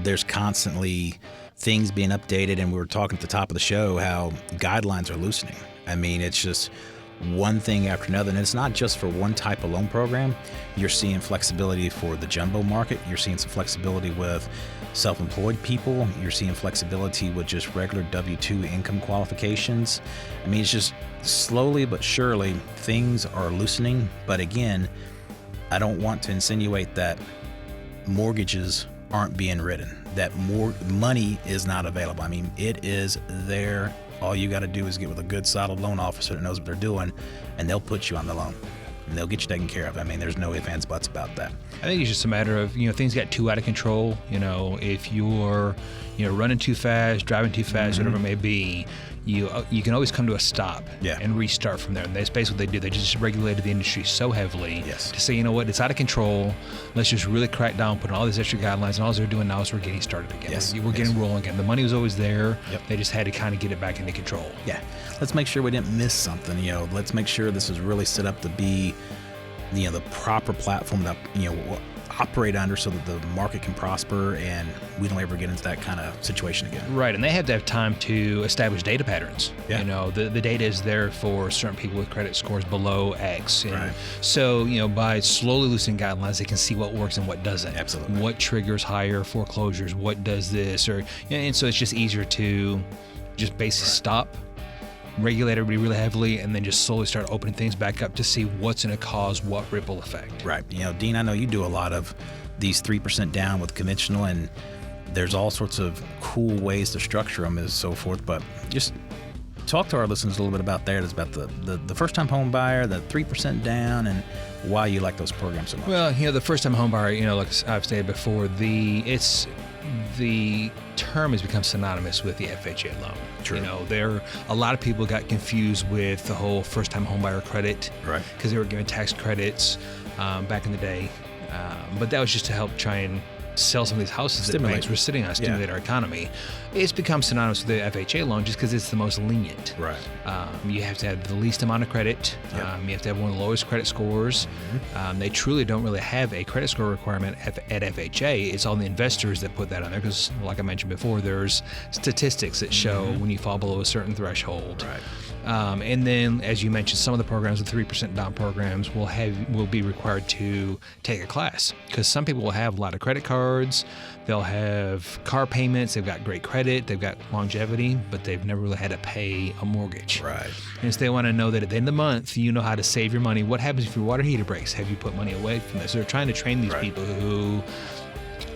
there's constantly things being updated, and we were talking at the top of the show how guidelines are loosening. I mean, it's just one thing after another, and it's not just for one type of loan program. You're seeing flexibility for the jumbo market. You're seeing some flexibility with self-employed people. You're seeing flexibility with just regular W-2 income qualifications. I mean, it's just slowly but surely things are loosening. But again, I don't want to insinuate that mortgages aren't being written, that more money is not available. I mean, it is there. All you got to do is get with a good, solid loan officer that knows what they're doing, and they'll put you on the loan, and they'll get you taken care of. I mean, there's no ifs, ands, buts about that. I think it's just a matter of, things got too out of control. If you're, running too fast, driving too fast, whatever it may be, you can always come to a stop and restart from there. And that's basically what they do. They just regulated the industry so heavily to say, it's out of control. Let's just really crack down, put in all these extra guidelines, and all they're doing now is we're getting started again. We're getting rolling again. The money was always there. They just had to kind of get it back into control. Yeah. Let's make sure we didn't miss something. Let's make sure this is really set up to be, the proper platform that, will operate under so that the market can prosper and we don't ever get into that kind of situation again. Right, and they have to have time to establish data patterns. The data is there for certain people with credit scores below X. And so, by slowly loosening guidelines, they can see what works and what doesn't. Absolutely. What triggers higher foreclosures, what does this, and so it's just easier to just basically stop, regulate everybody really heavily, and then just slowly start opening things back up to see what's going to cause what ripple effect. Right. Dean, I know you do a lot of these 3% down with conventional, and there's all sorts of cool ways to structure them and so forth, but just talk to our listeners a little bit about that. It's about the first-time home buyer, the 3% down, and why you like those programs so much. Well, the first-time home buyer, like I've stated before, the term has become synonymous with the FHA loan. True. A lot of people got confused with the whole first-time homebuyer credit, right? Because they were given tax credits back in the day, but that was just to help try and sell some of these houses that banks were sitting on, stimulate our economy. It's become synonymous with the FHA loan just because it's the most lenient. Right. You have to have the least amount of credit. You have to have one of the lowest credit scores. They truly don't really have a credit score requirement at FHA. It's all the investors that put that on there because, like I mentioned before, there's statistics that show when you fall below a certain threshold. Right. And then, as you mentioned, some of the programs, the 3% down programs, will be required to take a class because some people will have a lot of credit cards, they'll have car payments, they've got great credit, they've got longevity, but they've never really had to pay a mortgage. Right. And so they want to know that at the end of the month, you know how to save your money. What happens if your water heater breaks? Have you put money away from this? So they're trying to train these people who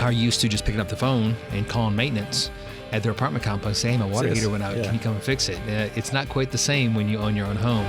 are used to just picking up the phone and calling maintenance at their apartment complex saying, hey, my water heater went out. Can you come and fix it? It's not quite the same when you own your own home.